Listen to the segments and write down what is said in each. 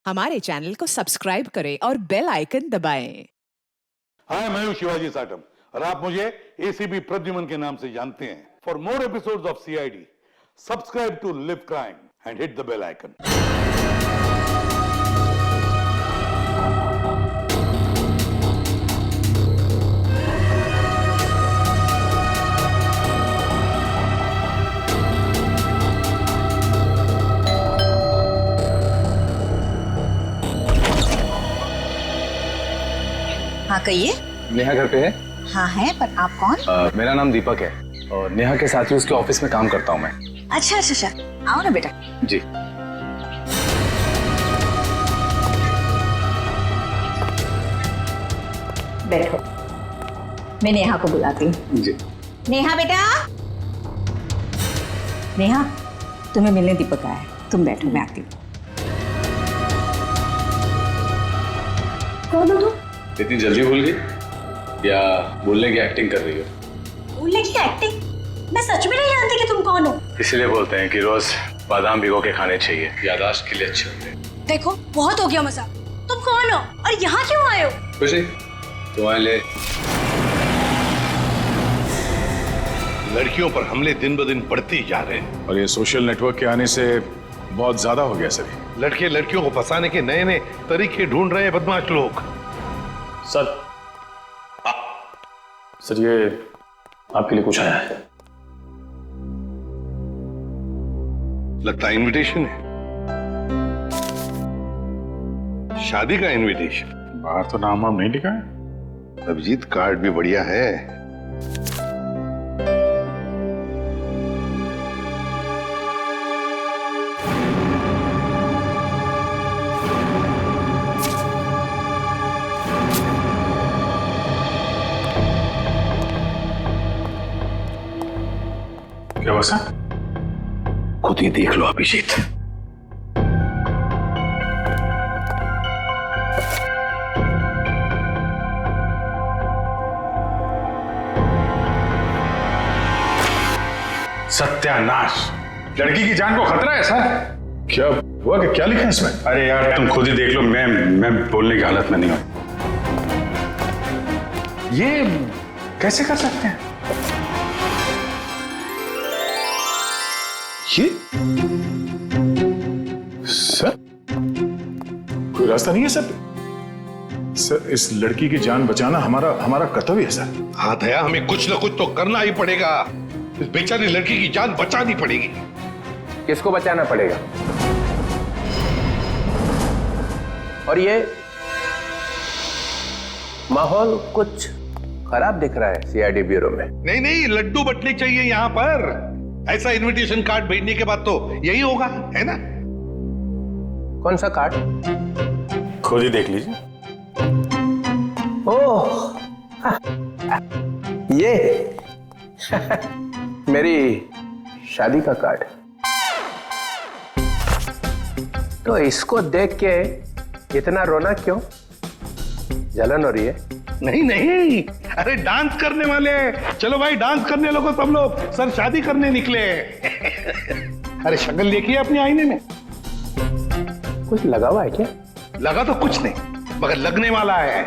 हमारे चैनल को सब्सक्राइब करें और बेल आइकन दबाएं। हाय, मैं हूं शिवाजी साटम और आप मुझे एसीपी प्रद्युमन के नाम से जानते हैं। For more episodes of CID, subscribe to live crime and hit the bell icon. हाँ कहिए। नेहा घर पे है? हाँ है, पर आप कौन? मेरा नाम दीपक है और नेहा के साथ ही उसके ऑफिस में काम करता हूँ मैं। अच्छा अच्छा अच्छा, आओ ना बेटा। जी। बैठो, मैं नेहा को बुलाती हूँ। जी। नेहा बेटा। नेहा, तुम्हें मिलने दीपक आया है, तुम बैठो, मैं आती हूँ। कौन हो तुम? इतनी जल्दी भूल गई या बोलने की एक्टिंग कर रही हो? बोलने की एक्टिंग? मैं सच में नहीं जानती कि तुम कौन हो। इसलिए बोलते हैं कि रोज बादाम भिगो के खाने चाहिए, याददाश्त के लिए अच्छे होते हैं। देखो, बहुत हो गया मजाक। तुम कौन हो और यहाँ क्यों आए हो? कुछ नहीं, तुम्हारे लिए। लड़कियों पर हमले दिन ब दिन बढ़ते ही जा रहे हैं और ये सोशल नेटवर्क के आने से बहुत ज्यादा हो गया सर। लड़के लड़कियों को फंसाने के नए नए तरीके ढूंढ रहे हैं बदमाश लोग। सर, सर ये आपके लिए कुछ आया है। लगता है इनविटेशन है, शादी का इनविटेशन। बाहर तो नाम वाम नहीं लिखा है। अभिजीत, कार्ड भी बढ़िया है। क्या हुआ सर? खुद ही देख लो अभिजीत। सत्यानाश! लड़की की जान को खतरा है सर। क्या हुआ कि क्या लिखा है इसमें? अरे यार तुम खुद ही देख लो, मैं बोलने की हालत में नहीं हूं। ये कैसे कर सकते हैं? ये सर कोई रास्ता नहीं है सर? सर इस लड़की की जान बचाना हमारा कर्तव्य है सर। हाँ दया, हमें कुछ ना कुछ तो करना ही पड़ेगा। इस बेचारी लड़की की जान बचानी पड़ेगी। किसको बचाना पड़ेगा? और ये माहौल कुछ खराब दिख रहा है सीआईडी ब्यूरो में। नहीं नहीं, लड्डू बटने चाहिए यहाँ पर। ऐसा इनविटेशन कार्ड भेजने के बाद तो यही होगा, है ना? कौन सा कार्ड? खुद ही देख लीजिए। ओह ये मेरी शादी का कार्ड। तो इसको देख के इतना रोना क्यों? जलन हो रही है? नहीं नहीं, अरे डांस करने वाले। चलो भाई, डांस करने लोगो सब लोग। सर शादी करने निकले। अरे शक्ल देखिए अपने आईने में। कुछ लगा हुआ है क्या? लगा तो कुछ नहीं, मगर लगने वाला है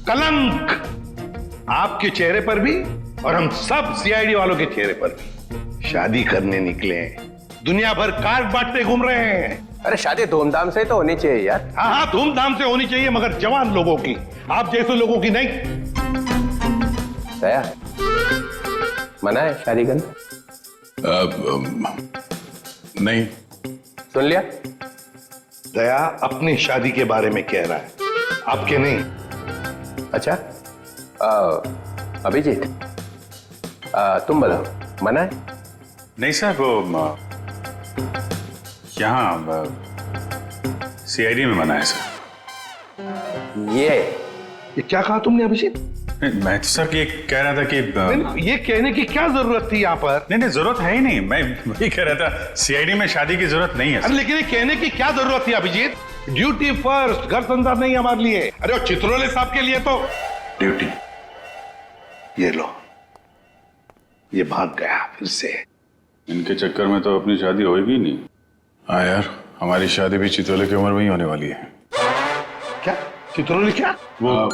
कलंक आपके चेहरे पर भी और हम सब सीआईडी वालों के चेहरे पर भी। शादी करने निकले, दुनिया भर कार्ड बांटते घूम रहे हैं। अरे शादी धूमधाम से तो होनी चाहिए यार। हाँ हाँ, धूमधाम से होनी चाहिए, मगर जवान लोगों की, आप जैसे लोगों की नहीं। दया, मना है शादी करना? नहीं। सुन लिया? दया अपनी शादी के बारे में कह रहा है, आपके नहीं। अच्छा, अभिजीत तुम बताओ, मना है? नहीं सर, वो यहाँ सीआईडी में मना है सर। ये क्या कहा तुमने अभिजीत? मैं तो सर ये कह रहा था कि ये कहने की क्या जरूरत थी यहाँ पर? नहीं जरूरत है ही नहीं। मैं वही कह रहा था, सीआईडी में शादी की जरूरत नहीं है सर। अरे लेकिन ये कहने की क्या जरूरत थी अभिजीत? ड्यूटी फर्स्ट, घर संसार नहीं हमारे लिए। अरे और चित्रोले साहब के लिए तो ड्यूटी। ये लो, ये भाग गया फिर से। इनके चक्कर में तो अपनी शादी होगी नहीं। हाँ यार, हमारी शादी भी चित्रोले की उम्र में ही होने वाली है। क्या चित्रोले क्या? वो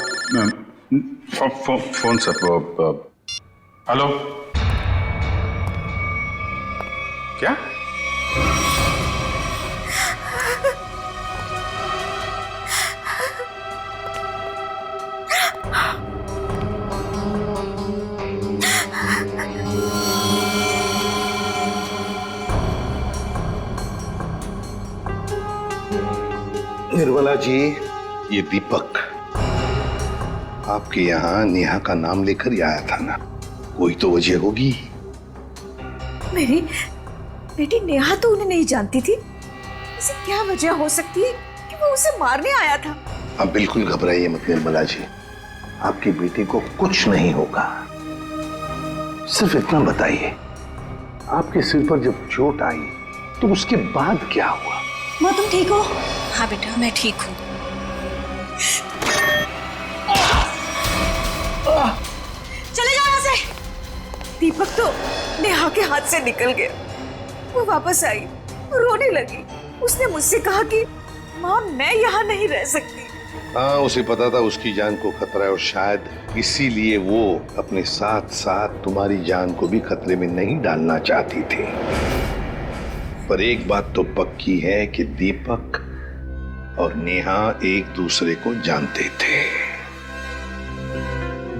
फोन सर, वो हेलो, क्या? निर्मला जी, ये दीपक आपके यहाँ नेहा का नाम लेकर ही आया था ना? कोई तो वजह होगी। मेरी बेटी नेहा तो उन्हें नहीं जानती थी। इसे क्या वजह हो सकती है कि वो उसे मारने आया था? आप बिल्कुल घबराइए मत निर्मला जी, आपकी बेटी को कुछ नहीं होगा। सिर्फ इतना बताइए, आपके सिर पर जब चोट आई तो उसके बाद क्या हुआ? माँ तुम ठीक हो? हाँ बेटा मैं ठीक हूँ। चले जाओ यहाँ से। दीपक तो नेहा के हाथ से निकल गया। वो वापस आई, रोने लगी। उसने मुझसे कहा कि माँ मैं यहाँ नहीं रह सकती। हाँ, उसे पता था उसकी जान को खतरा है और शायद इसीलिए वो अपने साथ साथ तुम्हारी जान को भी खतरे में नहीं डालना चाहती थी। पर एक बात तो पक्की है कि दीपक और नेहा एक दूसरे को जानते थे।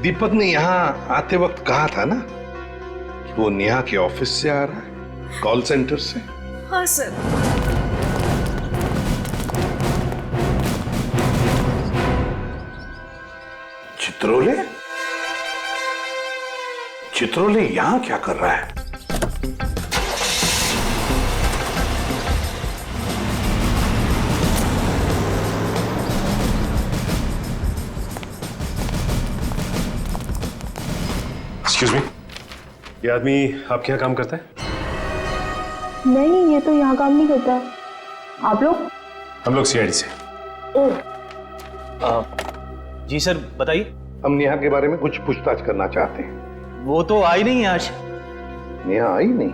दीपक ने यहाँ आते वक्त कहा था ना कि वो नेहा के ऑफिस से आ रहा है, कॉल सेंटर से। हाँ सर। चित्रोले? चित्रोले यहां क्या कर रहा है? एक्सक्यूज मी, ये आदमी आपके यहाँ काम करता है? नहीं, ये तो यहाँ काम नहीं करता। आप लोग? हम लोग सीआईडी से। जी सर बताइए। हम नेहा के बारे में कुछ पूछताछ करना चाहते हैं। वो तो आई नहीं है आज। नेहा आई नहीं?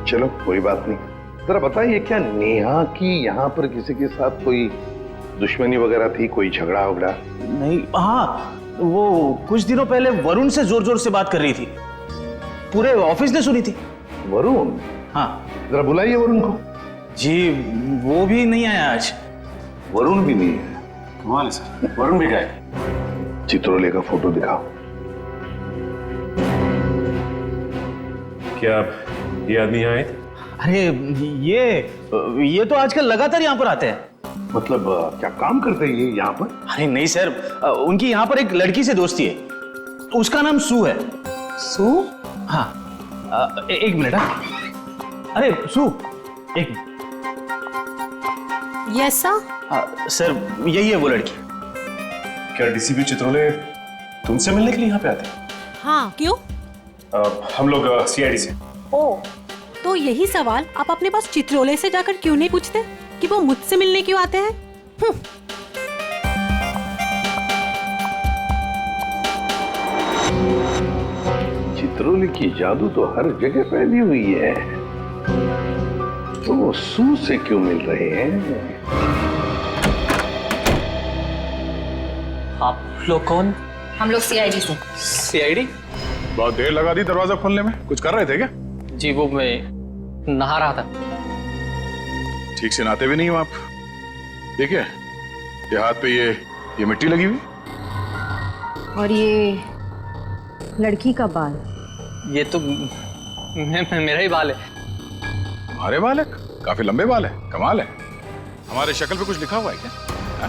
चलो कोई बात नहीं। जरा बताइए, क्या नेहा की यहाँ पर किसी के साथ कोई दुश्मनी वगैरह थी, कोई झगड़ा वगड़ा? नहीं, हाँ वो कुछ दिनों पहले वरुण से जोर जोर से बात कर रही थी, पूरे ऑफिस ने सुनी थी। वरुण? हाँ। जरा बुलाइए वरुण को। जी वो भी नहीं आया आज। वरुण भी नहीं है? कमाल है सर, वरुण भी गए। चित्रोले का फोटो दिखाओ। क्या ये आदमी यहाँ आए थे? अरे ये तो आजकल लगातार यहाँ पर आते हैं। मतलब क्या काम करते हैं ये यहाँ पर? अरे नहीं सर, उनकी यहाँ पर एक लड़की से दोस्ती है, उसका नाम सू है। सू? हाँ, एक मिनट। हाँ अरे सू, एक मिनट। Yes sir. सर यही है वो लड़की। क्या डीसीपी चित्रोले तुमसे मिलने के लिए यहाँ पे आते हैं? हाँ क्यों? हम लोग सीआईडी से। ओ, तो यही सवाल आप अपने पास चित्रोले से जाकर क्यों नहीं पूछते कि वो मुझसे मिलने क्यों आते हैं? चित्रोले की जादू तो हर जगह फैली हुई है, तो वो सू से क्यों मिल रहे हैं? आप लोग कौन? हम लोग सीआईडी से। सीआईडी? बहुत देर लगा दी दरवाजा खोलने में, कुछ कर रहे थे क्या? जी वो मैं नहा रहा था। ठीक से नहाते भी नहीं हो आप। ठीक है, ये हाथ पे ये मिट्टी लगी हुई। और ये लड़की का बाल? ये तो मेरा ही बाल है। तुम्हारे बाल है? काफी लंबे बाल है, कमाल है। हमारे शक्ल पे कुछ लिखा हुआ है क्या? हा?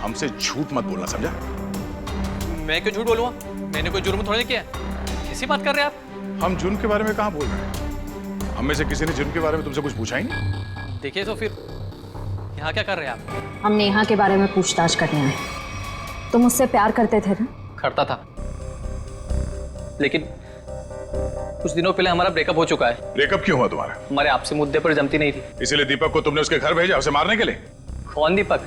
हमसे झूठ मत बोलना, समझा? मैं क्यों झूठ बोलूंगा? मैंने कोई जुर्म थोड़ी किया है। कैसी बात कर रहे हैं आप? हम जुर्म के बारे में कहाँ बोल रहे हैं? हम में से किसी ने जुर्म के बारे में तुमसे कुछ पूछा ही नहीं। देखिए तो फिर यहाँ क्या कर रहे हैं आप? हम नेहा के बारे में पूछताछ करने आए। तुम मुझसे प्यार करते थे ना? करता था, लेकिन कुछ दिनों पहले हमारा ब्रेकअप हो चुका है। ब्रेकअप क्यों हुआ तुम्हारा? हमारे आपसे मुद्दे पर जमती नहीं थी, इसीलिए दीपक को तुमने उसके घर भेजा, उसे मारने के लिए? कौन दीपक?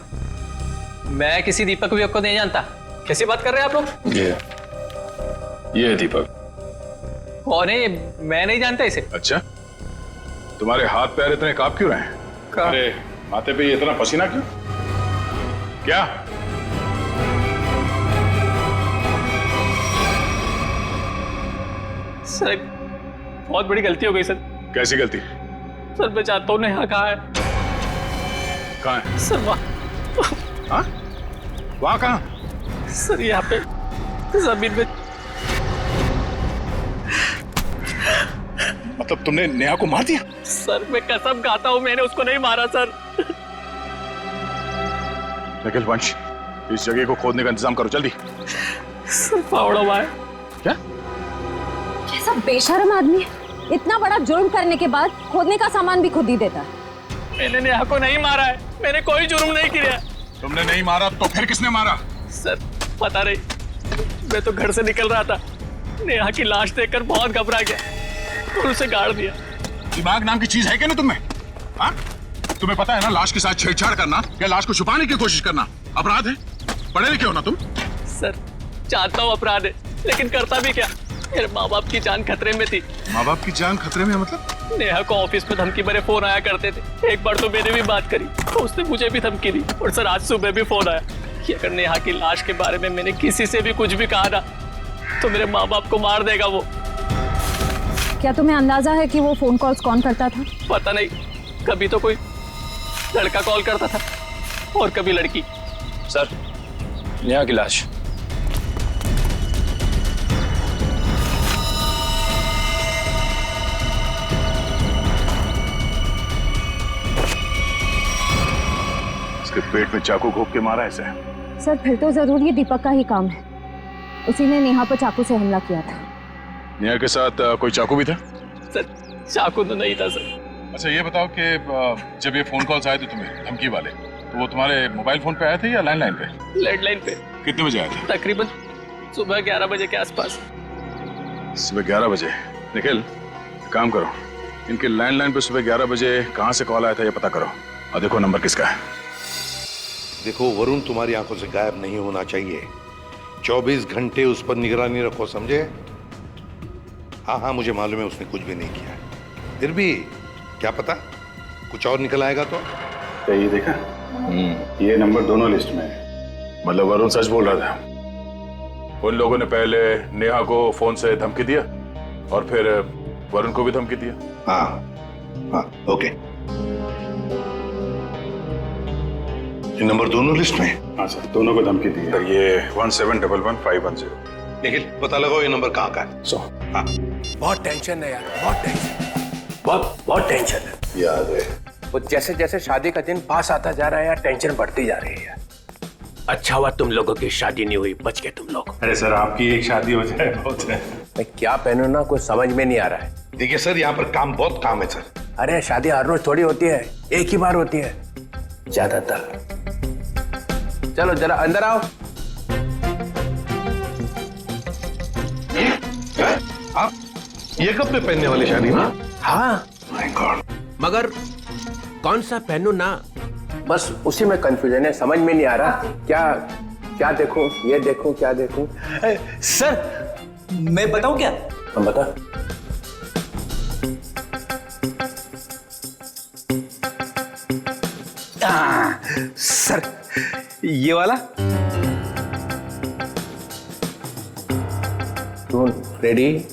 मैं किसी दीपक विपक को नहीं जानता। कैसी बात कर रहे हैं आप लोग? ये है दीपक। कौन है ये? मैं नहीं जानता इसे। अच्छा, तुम्हारे हाथ पैर इतने कांप क्यों रहे हैं? अरे माथे पे इतना पसीना क्यों? क्या? सर एक बहुत बड़ी गलती हो गई सर। कैसी गलती? सर मैं चाहता हूँ नेहा कहाँ है? कहाँ है? सर वहाँ। हाँ? वहाँ कहाँ? सर यहाँ पे जमीन में। मतलब तुमने नेहा को मार दिया? सर मैं कसम खाता हूँ मैंने उसको नहीं मारा सर। निखिल वंश, इस जगह को खोदने का इंतजाम करो जल्दी। सर फावड़ा हुआ है। क्या? कैसा बेशर्म आदमी है, इतना बड़ा जुर्म करने के बाद खोदने का सामान भी खुद ही देता है। मैंने नेहा को नहीं मारा है, मैंने कोई जुर्म नहीं किया। तुमने नहीं मारा तो फिर किसने मारा? सर पता नहीं, मैं तो घर से निकल रहा था, नेहा की लाश देखकर बहुत घबरा गया और उसे गाड़ दिया। दिमाग नाम की चीज है क्या ना तुम्हें? हाँ? तुम्हें पता है ना लाश के साथ छेड़छाड़ करना या लाश को छुपाने की कोशिश करना अपराध है? पढ़े लिखे हो ना तुम? सर जानता हूँ अपराध है, लेकिन करता भी क्या? मेरे माँ बाप की जान खतरे में थी। माँ बाप की जान खतरे में मतलब? नेहा को ऑफिस में धमकी भरे फोन आया करते थे। एक बार तो मैंने भी बात करी तो उसने मुझे भी धमकी दी। और सर आज सुबह भी फोन आया कि अगर नेहा की लाश के बारे में मैंने किसी से भी कुछ भी कहा ना तो मेरे माँ बाप को मार देगा वो। क्या तुम्हें अंदाजा है कि वो फोन कॉल्स कौन करता था? पता नहीं, कभी तो कोई लड़का कॉल करता था और कभी लड़की। सर नेहा की लाश। इसके पेट में चाकू घोंप के मारा इसे। सर फिर तो जरूर ये दीपक का ही काम है, उसी ने नेहा पर चाकू से हमला किया था। नेहा के साथ कोई चाकू भी था? सर चाकू तो नहीं था सर। अच्छा ये बताओ कि जब ये फोन कॉल्स आए थे तुम्हें धमकी वाले, तो वो तुम्हारे मोबाइल फोन पे आए थे या लैंडलाइन पे? लैंडलाइन पे। कितने बजे आए थे? तकरीबन सुबह 11 बजे के आसपास। सुबह 11 बजे? निखिल काम करो, इनके लैंडलाइन पे सुबह 11 बजे कहाँ से कॉल आया था ये पता करो और देखो नंबर किसका है। देखो वरुण तुम्हारी आंखों से गायब नहीं होना चाहिए। 24 घंटे उस पर निगरानी रखो, समझे? हाँ हाँ मुझे मालूम है उसने कुछ भी नहीं किया, फिर भी क्या पता कुछ और निकल आएगा तो। ये देखा, ये नंबर दोनों लिस्ट में है। मतलब वरुण सच बोल रहा था। उन लोगों ने पहले नेहा को फोन से धमकी दिया और फिर वरुण को भी धमकी दिया। हाँ हाँ ओके, ये नंबर दोनों लिस्ट में? हाँ सर दोनों को धमकी दी है। ये 17111510। निखिल पता लगाओ ये नंबर कहाँ का है। हाँ बहुत टेंशन है यार, बहुत टेंशन, बहुत टेंशन है। याद है वो जैसे जैसे शादी का दिन पास आता जा रहा है यार, टेंशन बढ़ती जा रही है। अच्छा हुआ तुम लोगों की शादी नहीं हुई, बच गए तुम लोग। अरे सर आपकी एक शादी हो जाए बहुत है। मैं क्या पहनूं ना कुछ समझ में नहीं आ रहा है। देखिए सर यहाँ पर काम बहुत काम है सर। अरे शादी हर रोज थोड़ी होती है, एक ही बार होती है ज्यादातर। चलो जरा अंदर आओ। आप ये कब पे पहनने वाली शादी में? हाँ माय गॉड, मगर कौन सा पहनूं ना, बस उसी में कंफ्यूजन है, समझ में नहीं आ रहा क्या क्या देखूं, ये देखूं क्या देखूं। सर मैं बताऊं क्या? हम बता। सर ये वाला। तू रेडी?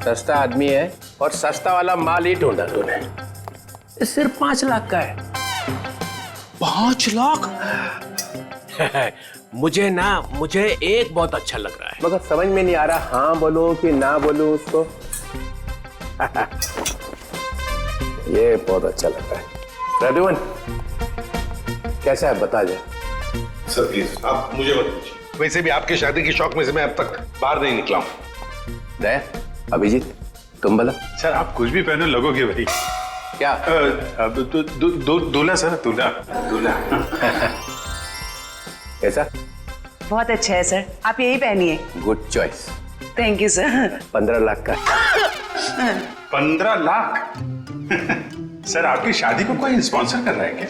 सस्ता आदमी है और सस्ता वाला माल ही ढूंढा तूने। ये सिर्फ 5 लाख का है। 5 लाख? मुझे एक बहुत अच्छा लग रहा है, मगर समझ में नहीं आ रहा हाँ बोलूं कि ना बोलूं उसको। ये बहुत अच्छा लग रहा है। रघुवन कैसा है बता जा। सर प्लीज आप मुझे मत पूछिए, वैसे भी आपके शादी की शौक में से मैं अब तक बाहर नहीं निकला हूँ। दया, अभिजीत तुम बोला। सर आप कुछ भी पहने लगोगे भाई। क्या? दूल्हा सर, दूल्हा। कैसा? बहुत अच्छा है सर, आप यही पहनिए। Good choice. Thank you sir. 15 lakh का। 15 लाख? सर आपकी शादी को कोई स्पॉन्सर कर रहा है क्या?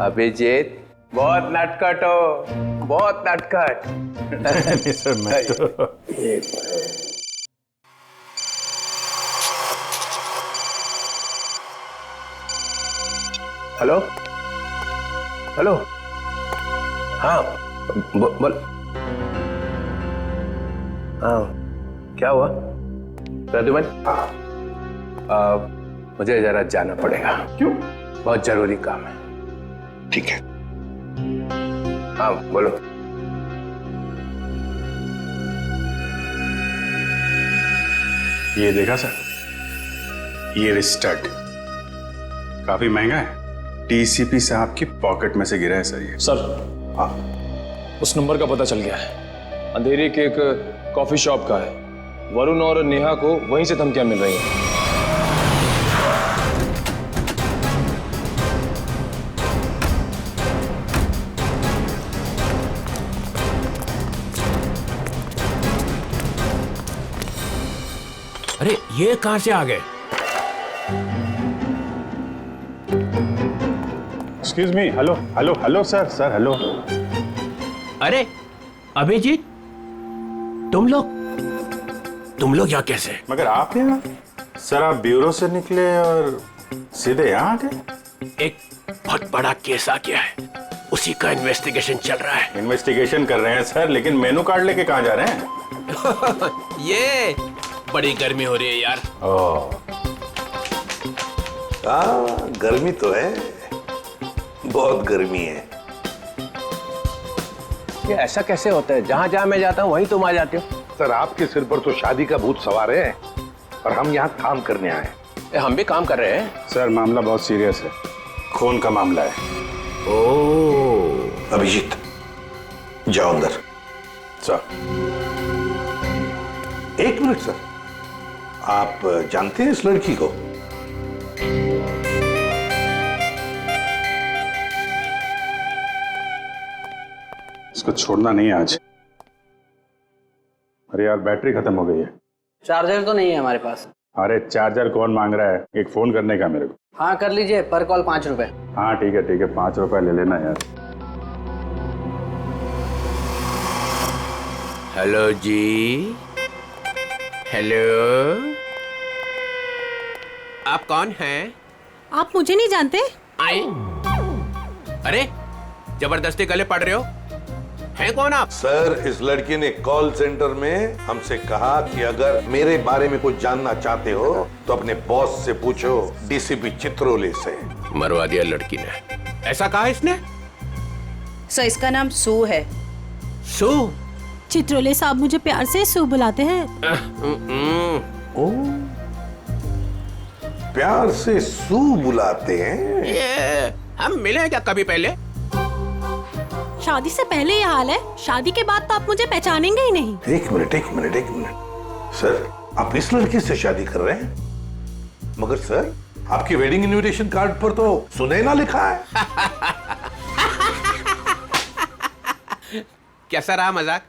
अभिजीत बहुत नटखट हो, बहुत नटखट। सर मैं तो हेलो हेलो, हाँ बोल। हाँ क्या हुआ प्रद्युमन? मुझे जरा जाना पड़ेगा। क्यों? बहुत जरूरी काम है। ठीक है। हाँ बोलो। ये देखा सर, ये स्टड काफी महंगा है। टीसीपी साहब की पॉकेट में से गिरा है सर ये। सर हाँ, उस नंबर का पता चल गया है। अंधेरे के एक कॉफी शॉप का है। वरुण और नेहा को वहीं से धमकियां मिल रही हैं। अरे ये कहां से आ गए? Excuse me, hello hello hello sir, sir hello. अरे अभिजीत, तुम लोग यहाँ कैसे? मगर आप यहाँ? सर आप ब्यूरो से निकले और सीधे यहाँ आ गए? एक बहुत बड़ा केस आ गया है, उसी का इन्वेस्टिगेशन चल रहा है। इन्वेस्टिगेशन कर रहे हैं सर, लेकिन मेनू कार्ड लेके कहाँ जा रहे हैं? ये बड़ी गर्मी हो रही है यार। गर्मी तो है, बहुत गर्मी है। ये ऐसा कैसे होता है? जहाँ जहाँ मैं जाता हूँ वहीं तुम आ जाते हो। सर आपके सिर पर तो शादी का भूत सवार है और हम यहाँ काम करने आए हैं। हम भी काम कर रहे हैं। सर मामला बहुत सीरियस है, खून का मामला है। ओह अभिजीत जाओ अंदर। सर एक मिनट सर, आप जानते हैं इस लड़की को? इसको छोड़ना नहीं है आज। अरे यार बैटरी खत्म हो गई है। चार्जर तो नहीं है हमारे पास। अरे चार्जर कौन मांग रहा है? एक फोन करने का मेरे को। हाँ कर लीजिए, पर कॉल 5 रुपए। हाँ ठीक है 5 रुपए ले लेना यार। हेलो जी, हेलो, आप कौन हैं? आप मुझे नहीं जानते? आई, अरे जबरदस्ती गले पड़ रहे हो, हैं कौन आप? सर इस लड़की ने कॉल सेंटर में हमसे कहा कि अगर मेरे बारे में कुछ जानना चाहते हो तो अपने बॉस से पूछो, डीसीपी चित्रोले से। मरवा दिया लड़की ने। ऐसा कहा इसने? सर इसका नाम सू है। सू? चित्रोले साहब मुझे प्यार से सू बुलाते हैं। प्यार से सू बुलाते हैं? ये हम मिले हैं क्या कभी पहले? शादी से पहले ये हाल है, शादी के बाद तो आप मुझे पहचानेंगे ही नहीं। एक मिनट सर, आप इस लड़की से शादी कर रहे हैं? मगर सर आपकी वेडिंग इनविटेशन कार्ड पर तो सुनैना लिखा है। कैसा रहा मजाक?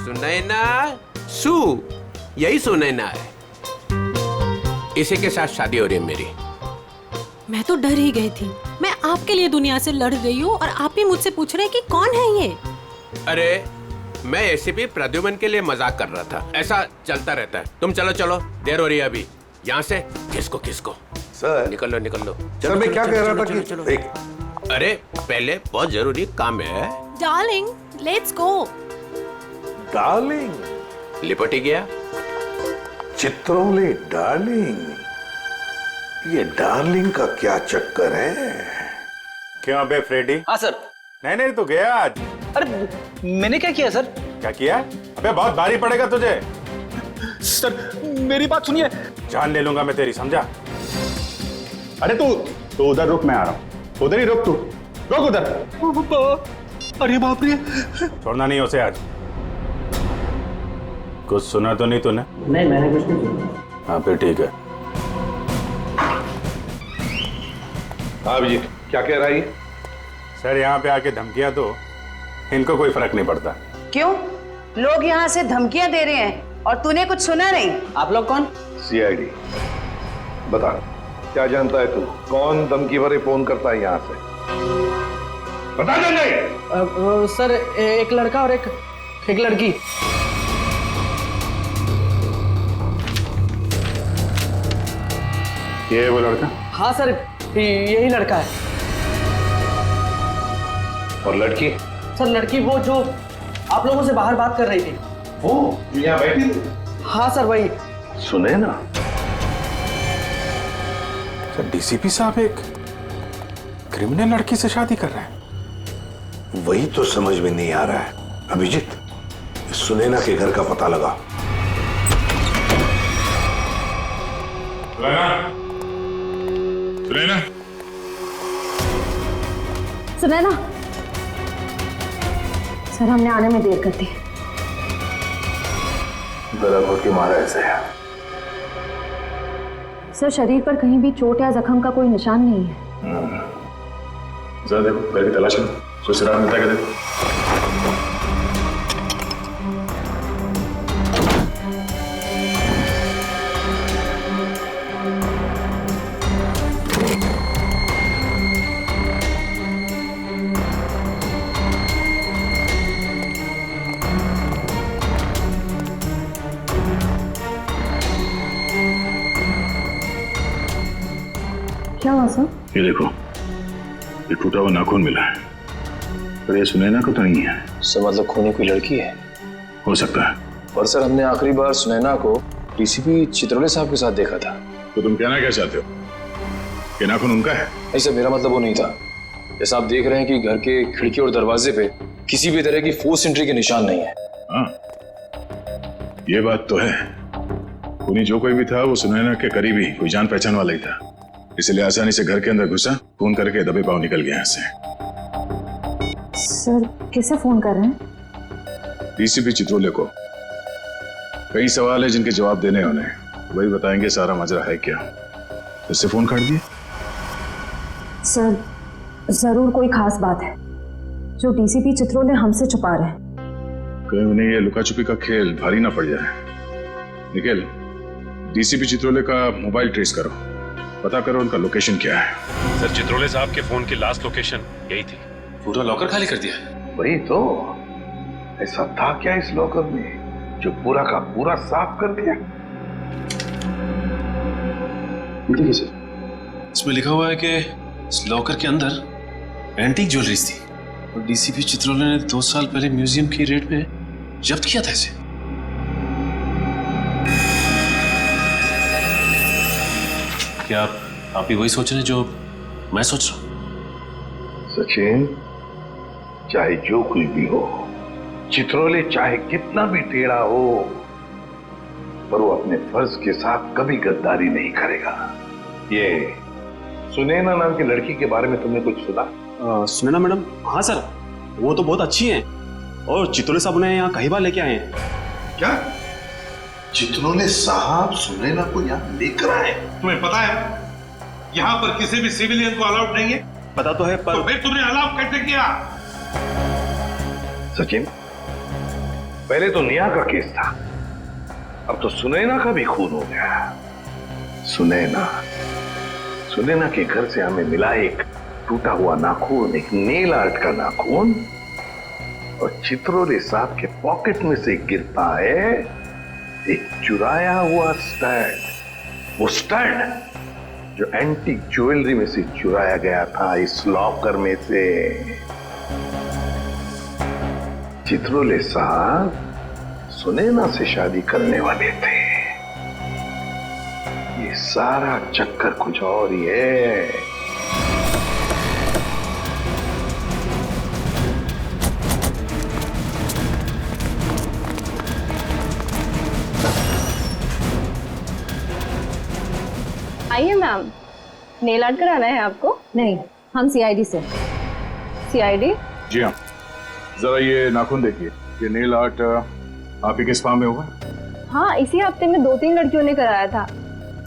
सुनैना सू, यही सुनैना है। इसी के साथ शादी हो रही है मेरी। मैं तो डर ही गई थी। मैं आपके लिए दुनिया से लड़ रही हूँ और आप ही मुझसे पूछ रहे हैं कि कौन है ये? अरे मैं एसीपी प्रद्युमन के लिए मजाक कर रहा था। ऐसा चलता रहता है। तुम चलो, देर हो रही है अभी। यहाँ से किसको सर निकल लो। सर मैं क्या कह रहा था कि चलो। एक अरे पहले बहुत जरूरी काम है। Darling let's go. डार्लिंग? लिपटी गया। चित्रोले डार्लिंग? ये डार्लिंग का क्या चक्कर है? क्यों बे फ्रेडी? हाँ सर। नहीं तो गया आज। अरे मैंने क्या किया सर? क्या किया? अबे बहुत भारी पड़ेगा तुझे। सर मेरी बात सुनिए। जान ले लूंगा मैं तेरी, समझा? अरे तू उधर रुक, मैं आ रहा हूँ। उधर ही रुक, तू रुक उधर। अरे बाप रे। छोड़ना नहीं उसे आज। कुछ सुना तो नहीं तूने? नहीं मैंने कुछ नहीं सुना। हाँ फिर ठीक है। हाँ जी क्या कह रहा है? सर यहाँ पे आके धमकियां दो, इनको कोई फर्क नहीं पड़ता। क्यों? लोग यहाँ से धमकियां दे रहे हैं और तूने कुछ सुना नहीं? आप लोग कौन? सीआईडी। बता क्या जानता है तू? कौन धमकी भरे फोन करता है यहाँ से? बता दे। सर एक लड़का और एक लड़की। ये है वो लड़का? हाँ सर, यही लड़का है। और लड़की? सर लड़की वो जो आप लोगों से बाहर बात कर रही थी। वो यहाँ बैठी थी? हाँ सर वही। सुने ना, सर डीसीपी साहब एक क्रिमिनल लड़की से शादी कर रहे हैं। वही तो समझ में नहीं आ रहा है। अभिजीत, सुनैना के घर का पता लगा। सुनैना, सुनैना, सर हमने आने में देर कर दी। गला घोट के मारा ऐसे है। सर शरीर पर कहीं भी चोट या जख्म का कोई निशान नहीं है। जरा देखो, घर की तलाश करो, कोई सुराग मिलता है क्या देखो। क्या हुआ सर? ये देखो, ये टूटा हुआ नाखून मिला है, पर ये सुनैना को तो नहीं है। सर मतलब खूनी कोई लड़की है? हो सकता है। पर सर हमने आखिरी बार सुनैना को डीसीपी चित्रोले साहब के साथ देखा था। तो तुम कहना क्या चाहते हो कि नाखून उनका है? नहीं सर, मेरा मतलब वो नहीं था। जैसा आप देख रहे हैं कि घर के खिड़की और दरवाजे पे किसी भी तरह की फोर्स एंट्री के निशान नहीं है। हाँ, ये बात तो है। खूनी जो कोई भी था वो सुनैना के करीबी कोई जान पहचान वाला ही था, इसलिए आसानी से घर के अंदर घुसा, फोन करके दबे पांव निकल गया यहाँ से। सर किसे फोन कर रहे हैं? डीसीपी चित्रोले को। कई सवाल है जिनके जवाब देने होने, वही बताएंगे सारा मजरा है क्या। उससे फोन काट दिए? सर जरूर कोई खास बात है जो डीसीपी चित्रोले हमसे छुपा रहे हैं। कहीं उन्हें ये लुका छुपी का खेल भारी ना पड़ जाए। निखिल, डीसीपी चित्रोले का मोबाइल ट्रेस करो, पता करो उनका लोकेशन क्या है। सर चित्रोले साहब के फोन की लास्ट लोकेशन यही थी। पूरा लॉकर खाली कर दिया है। वही तो, ऐसा था क्या इस लॉकर में जो पूरा का पूरा साफ कर दिया? देखिए सर, इसमें लिखा हुआ है कि इस लॉकर के अंदर एंटीक ज्वेलरीज थी और डीसीपी चित्रोले ने 2 साल पहले म्यूजियम की रेट में जब्त किया था इसे। क्या आप भी वही सोच रहे हैं जो मैं सोच रहा हूं? सचिन, चाहे जो कोई भी हो, चित्रोले चाहे कितना भी टेढ़ा हो, पर वो अपने फर्ज के साथ कभी गद्दारी नहीं करेगा। ये सुनैना नाम की लड़की के बारे में तुमने कुछ सुना? सुनैना मैडम? हाँ सर, वो तो बहुत अच्छी हैं और चित्रोले साहब उन्हें यहाँ कई बार लेके आए हैं। क्या चित्रोले साहब सुनैना को यहाँ लेकर आए? तुम्हें पता है यहाँ पर किसी भी सिविलियन को अलाउड नहीं है? पता तो है, पर तो फिर तुमने अलाउ कैसे किया? सचिन, पहले तो नेहा का केस था, अब तो सुनैना का भी खून हो गया। सुनैना के घर से हमें मिला एक टूटा हुआ नाखून, एक नेल आर्ट का नाखून, और चित्रोले साहब के पॉकेट में से गिरता है एक चुराया हुआ स्टड। वो स्टड जो एंटीक ज्वेलरी में से चुराया गया था इस लॉकर में से। चित्रोले साहब सुनैना से शादी करने वाले थे। ये सारा चक्कर कुछ और ही है। आइए मैम, नेल आर्ट कराना है आपको? नहीं, हम सीआईडी से। सीआईडी? जी हाँ, जरा ये नाखून देखिए, ये नेल आर्ट आप ही के स्पा में होगा? हाँ, इसी हफ्ते में 2-3 लड़कियों ने कराया था।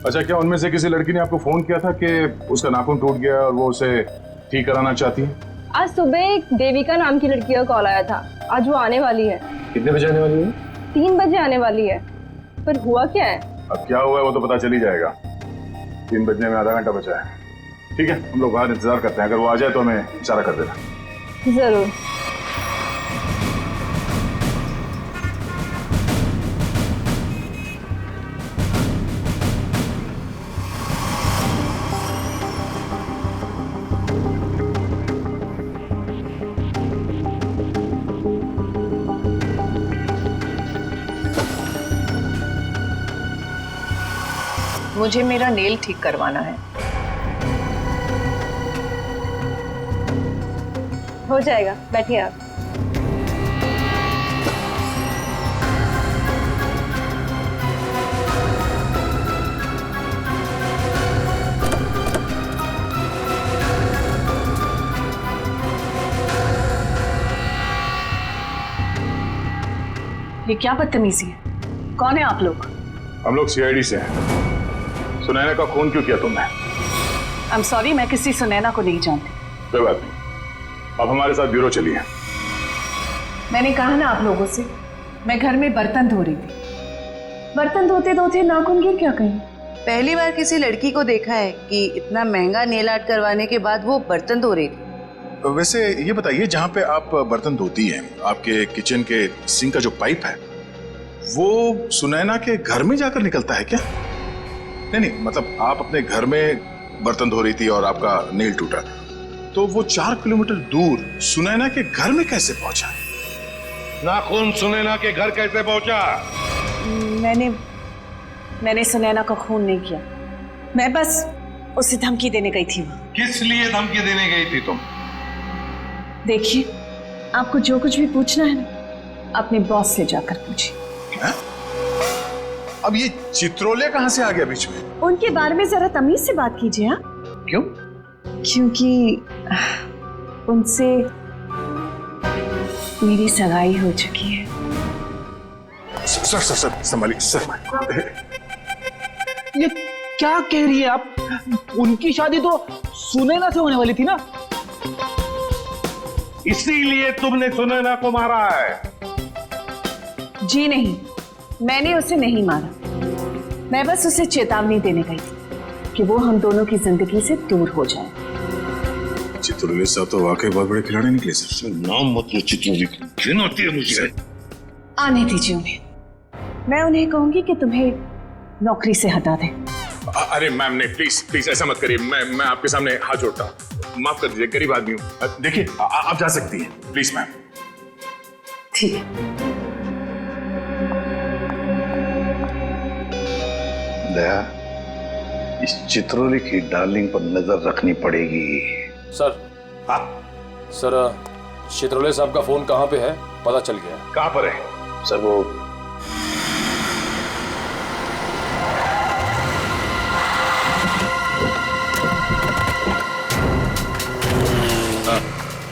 अच्छा, क्या उनमें से किसी लड़की ने आपको फोन किया था कि उसका नाखून टूट गया और वो उसे ठीक कराना चाहती है? आज सुबह एक देविका नाम की लड़की का कॉल आया था। आज वो आने वाली है। कितने बजे आने वाली है? 3 बजे आने वाली है। पर हुआ क्या है? अब क्या हुआ है वो तो पता चल ही जाएगा। 3 बजने में आधा घंटा बचा है। ठीक है, हम लोग बाहर इंतजार करते हैं, अगर वो आ जाए तो हमें इशारा कर देना। जरूर। मुझे मेरा नेल ठीक करवाना है। हो जाएगा, बैठिए आप। ये क्या बदतमीजी है? कौन है आप लोग? हम लोग सीआईडी से हैं। सुनैना का खून क्यों किया तुमने? आई एम सॉरी, मैं किसी सुनैना को नहीं जानती। कोई बात नहीं, अब हमारे साथ ब्यूरो चलिए। मैंने कहा ना आप लोगों से, मैं घर में बर्तन धो रही थी। बर्तन धोते धोते नाखून गिर क्या कहीं। पहली बार किसी लड़की को देखा है कि इतना महंगा नेल आर्ट करवाने के बाद वो बर्तन धो रही थी। वैसे ये बताइए, जहाँ पे आप बर्तन धोती हैं, आपके किचन के सिंक का जो पाइप है वो सुनैना के घर में जाकर निकलता है क्या? नहीं, मतलब आप अपने घर में बर्तन धो रही थी और आपका नेल टूटा, तो वो 4 किलोमीटर दूर सुनैना के घर में कैसे पहुंचा? नाखून सुनैना के घर कैसे पहुंचा? मैंने सुनैना का खून नहीं किया। मैं बस उसे धमकी देने गई थी। किस लिए धमकी देने गई थी तुम? देखिए, आपको जो कुछ भी पूछना है ना, अपने बॉस से जाकर पूछिए। अब ये चित्रोले कहां से आ गया बीच में? उनके बारे में जरा तमीज से बात कीजिए। हाँ, क्यों? क्योंकि उनसे मेरी सगाई हो चुकी है। सर संभालिए सर। ये क्या कह रही है आप? उनकी शादी तो सुनैना से होने वाली थी ना? इसीलिए तुमने सुनैना को मारा है? जी नहीं, मैंने उसे नहीं मारा। मैं बस उसे चेतावनी देने गई थी कि वो हम दोनों की जिंदगी से दूर हो जाए। चित्रोले साहब तो वाकई बहुत बड़े खिलाड़ी निकले सर। नाम मत लो चित्रोले, घिन आती है मुझे। आने दीजिए उन्हें। मैं उन्हें कहूंगी कि तुम्हें नौकरी से हटा दें। अरे मैम नहीं, प्लीज ऐसा मत करिए। मैं आपके सामने हाथ जोड़ता हूँ, माफ कर दीजिए, गरीब आदमी हूँ। देखिए आप जा सकती हैं, प्लीज मैम। ठीक है। दया, इस चित्रोले की डार्लिंग पर नजर रखनी पड़ेगी। सर। हाँ सर, चित्रोले साहब का फोन कहाँ पे है पता चल गया। कहाँ पर है? सर वो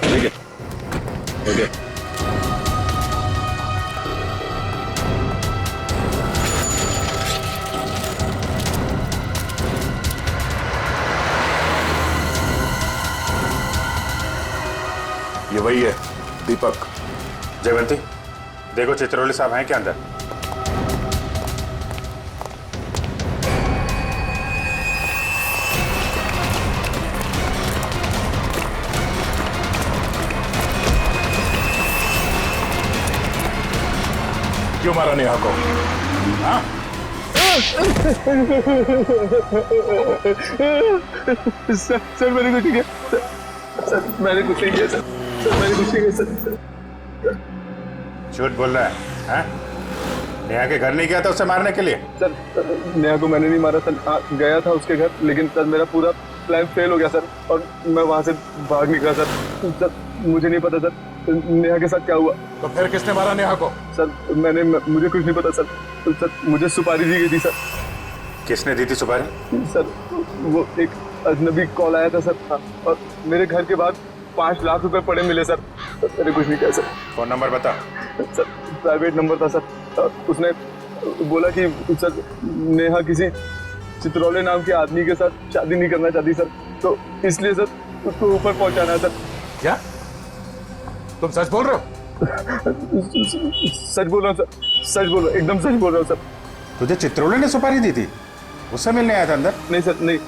ठीक है, ओके। ये वही है, दीपक। जयवंती, देखो चित्रोले साहब हैं क्या अंदर? क्यों मारा नेहा को? हाँ? सर मैंने कुछ नहीं किया। सर मैंने कुछ नहीं किया। सर मैंने कुछ नहीं किया। सर झूठ बोल रहा है? हाँ? नेहा के घर नहीं गया था उसे मारने के लिए? सर नेहा को मैंने नहीं मारा सर। गया था उसके घर, लेकिन सर मेरा पूरा प्लान फेल हो गया सर, और मैं वहां से भाग निकला सर। सर मुझे नहीं पता सर नेहा के साथ क्या हुआ। तो फिर किसने मारा नेहा को? सर मुझे कुछ नहीं पता सर। सर मुझे सुपारी दी गई थी सर। किसने दी थी सुपारी? सर वो एक अजनबी कॉल आया था सर, और मेरे घर के बाहर 5 लाख रुपए पड़े मिले सर। मैंने कुछ नहीं किया सर। फोन नंबर बता। सर प्राइवेट नंबर था सर। उसने बोला कि सर नेहा किसी चित्रोले नाम के आदमी के साथ शादी नहीं करना चाहती सर, तो इसलिए सर उसको ऊपर पहुंचाना है सर। क्या तुम सच बोल रहे हो? सच बोल रहा हूँ सर, सच बोल रहा हूँ, एकदम सच बोल रहा हूँ सर। तुझे चित्रोले ने सुपारी दी थी? उससे मिलने आया था अंदर? नहीं सर, नहीं,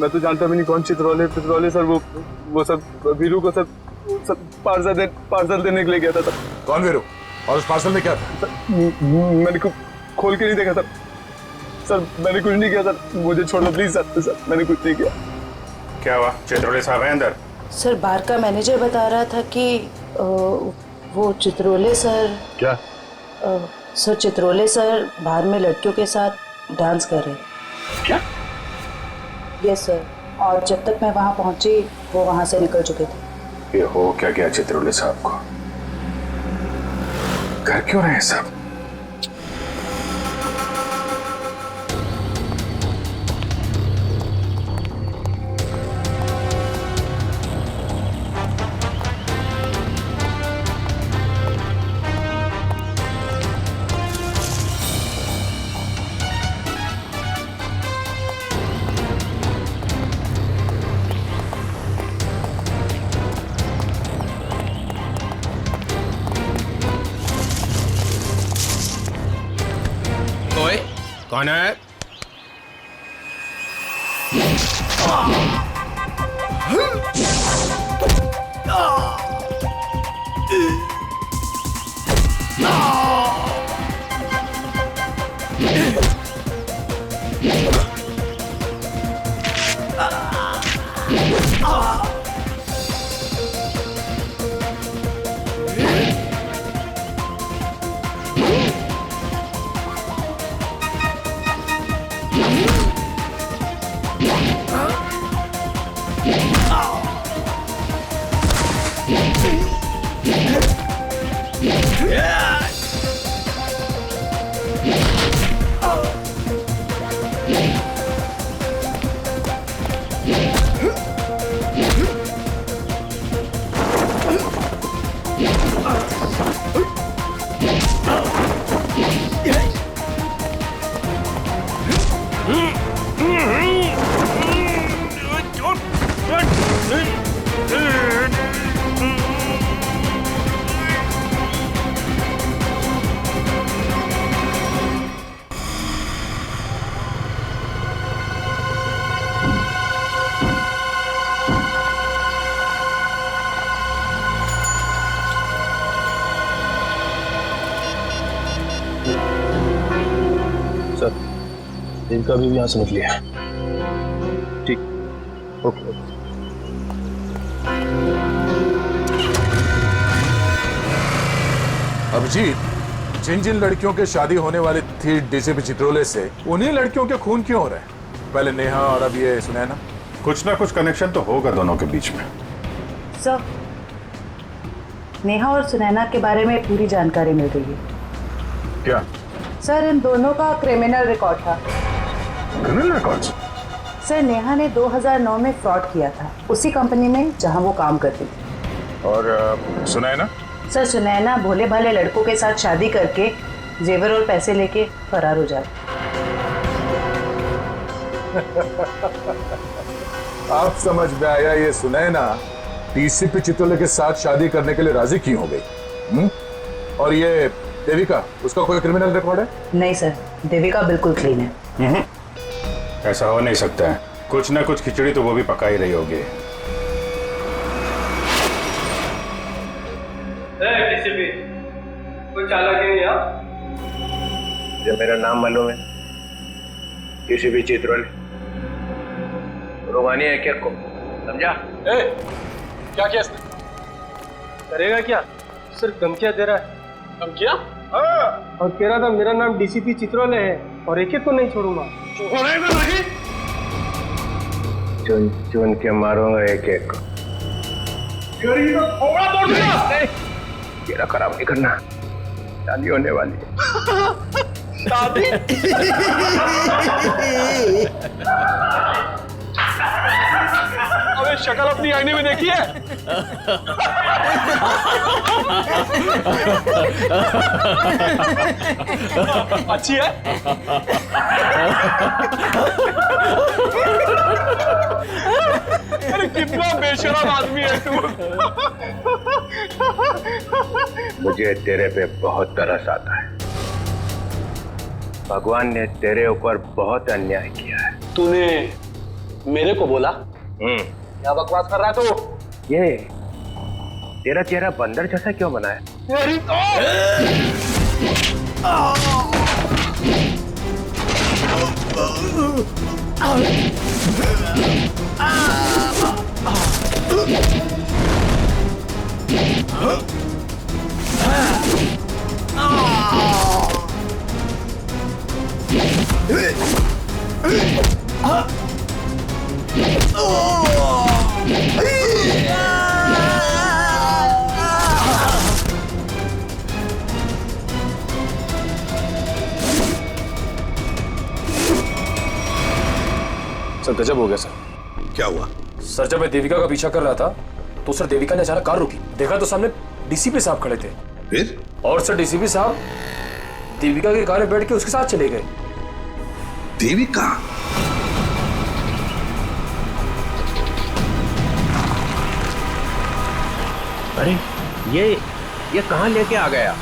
मैं तो जानता भी नहीं कौन चित्रोले सर। वो सर वीरू को सर पार्सल देने के लिए गया था सर। कौन वीरू? और उस पार्सल में क्या था? मैंने खोल के नहीं देखा सर। सर मैंने कुछ नहीं किया सर, मुझे छोड़ दो प्लीज सर। सर मैंने कुछ नहीं किया। क्या हुआ? चित्रोले साहब है अंदर? सर बार का मैनेजर बता रहा था कि वो चित्रोले सर। क्या? सर चित्रोले सर बाहर में लड़कियों के साथ डांस कर रहे हैं। क्या? यस सर, और जब तक मैं वहाँ पहुंची वो वहाँ से निकल चुके थे। ये हो क्या गया चित्रोले साहब को? घर क्यों रहे सब? कौन है? देविका भी यहाँ से निकली है। ठीक, ओके। अभिजीत, जिन जिन लड़कियों के शादी होने वाली थी डीसीपी चित्रोले से, उन्हीं लड़कियों के खून क्यों हो रहे हैं? पहले नेहा और अब ये सुनैना। कुछ ना कुछ कनेक्शन तो होगा दोनों के बीच में। सर, नेहा और सुनैना के बारे में पूरी जानकारी मिल गई है। क्या? सर, इन दोनों का क्रिमिनल रिकॉर्ड था। Criminal records? सर, नेहा ने 2009 में फ्रॉड किया था उसी कंपनी में जहां वो काम करती थी। और सुनैना? सर, सुनैना भोले भाले लड़कों के साथ शादी करके जेवर और पैसे लेके फरार हो जाती। अब समझ में आया ये सुनैना डीसीपी चित्रोले के साथ शादी करने के लिए राजी क्यों हो गई। और ये देविका, उसका कोई क्रिमिनल रिकॉर्ड है? नहीं सर, देविका बिल्कुल क्लीन है। ऐसा हो नहीं सकता है। कुछ ना कुछ खिचड़ी तो वो भी पका ही रही होगी। कोई चालाकी नहीं है? जो मेरा नाम मालूम है, किसी भी चित्रोले रोमानी है क्या को? समझा? क्या किया इसने? करेगा क्या? सिर्फ धमकियां दे रहा है। धमकियां? हाँ। और कह रहा था मेरा नाम डीसीपी चित्रोले है और एक को नहीं छोड़ूंगा। छोड़ेगा नहीं? चुन चुन के मारूंगा एक एक को। थोड़ा तोड़ दूंगा। तेरा खराब नहीं करना, शादी होने वाली है। शादी? अबे शक्ल अपनी आईने में देखी है? अच्छी है? अरे कितना बेशरम आदमी है तू। मुझे तेरे पे बहुत तरस आता है। भगवान ने तेरे ऊपर बहुत अन्याय किया है। तूने मेरे को बोला? क्या बकवास कर रहा है तू? ये तेरा चेहरा बंदर जैसा क्यों बना है? मेरी सर गजब हो गया सर। क्या हुआ? सर जब मैं देविका का पीछा कर रहा था तो सर देविका ने अचानक कार रोकी, देखा तो सामने डीसीपी साहब खड़े थे। फिर? और सर डीसीपी साहब देविका की कार में बैठ के उसके साथ चले गए। देविका? अरे ये कहाँ लेके आ गया?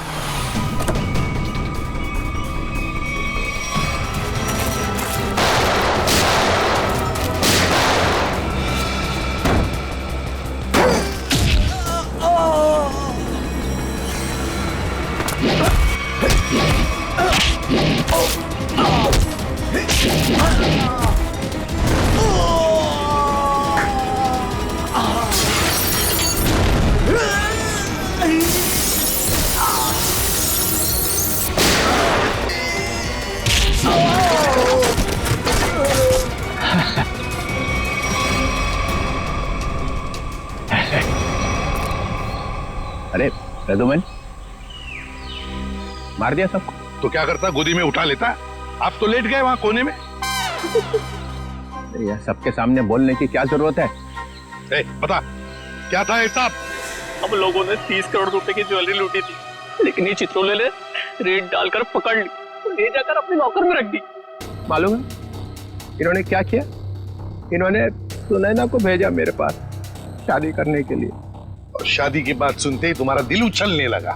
अरे प्रदुमन, मार दिया सबको? तो क्या करता, गोदी में उठा लेता? आप तो लेट गए वहां कोने में। यह सबके सामने बोलने की क्या जरूरत है? पता क्या था हिसाब? हम लोगों ने 30 करोड़ रुपए की ज्वेलरी लूटी थी, लेकिन ये चित्रोले ने रेड डालकर पकड़ ली, ले जाकर अपने लॉकर में रख दी। मालूम है इन्होंने क्या किया? इन्होंने सुनैना को भेजा मेरे पास शादी करने के लिए, और शादी की बात सुनते ही तुम्हारा दिल उछलने लगा,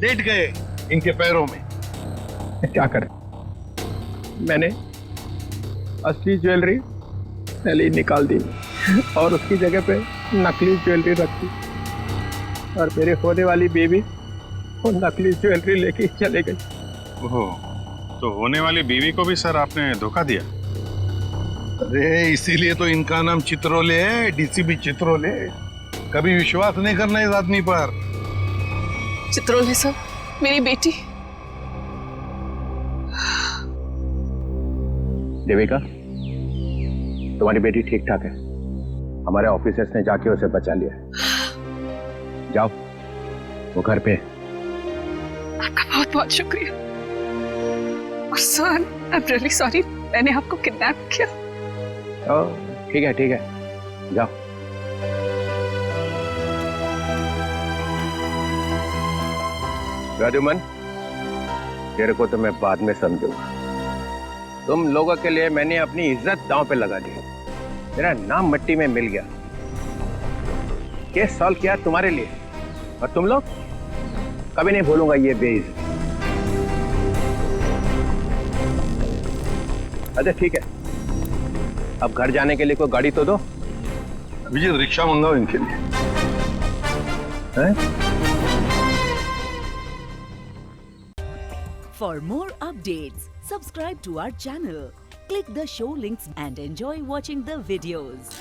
लेट गए इनके पैरों में। क्या करें, मैंने असली ज्वेलरी पहले ही निकाल दी और उसकी जगह पे नकली ज्वेलरी रख दी, और मेरे होने वाली बेबी वो नकली ज्वेलरी लेके चले गई। ओहो, तो होने वाली बीवी को भी सर आपने धोखा दिया? अरे इसीलिए तो इनका नाम चित्रोले है, डीसीपी चित्रोले। कभी विश्वास नहीं करना इस आदमी पर। चित्रोले सर, मेरी बेटी। देविका, तुम्हारी बेटी ठीक ठाक है, हमारे ऑफिसर्स ने जाके उसे बचा लिया। जाओ, वो घर पे। आपका बहुत बहुत शुक्रिया। और sir, I am really sorry, मैंने आपको किडनैप किया। ठीक है, जाओ। प्रद्युमन, तेरे को तो मैं बाद में समझूंगा। तुम लोगों के लिए मैंने अपनी इज्जत दांव पे लगा दी, मेरा नाम मिट्टी में मिल गया। केस सॉल्व किया तुम्हारे लिए, और तुम लोग कभी नहीं भूलूंगा ये बेइज्जती। अच्छा ठीक है, अब घर जाने के लिए कोई गाड़ी तो दो। विजय, रिक्शा मंगाओ इनके लिए। For more updates, subscribe to our channel, click the show links and enjoy watching the videos.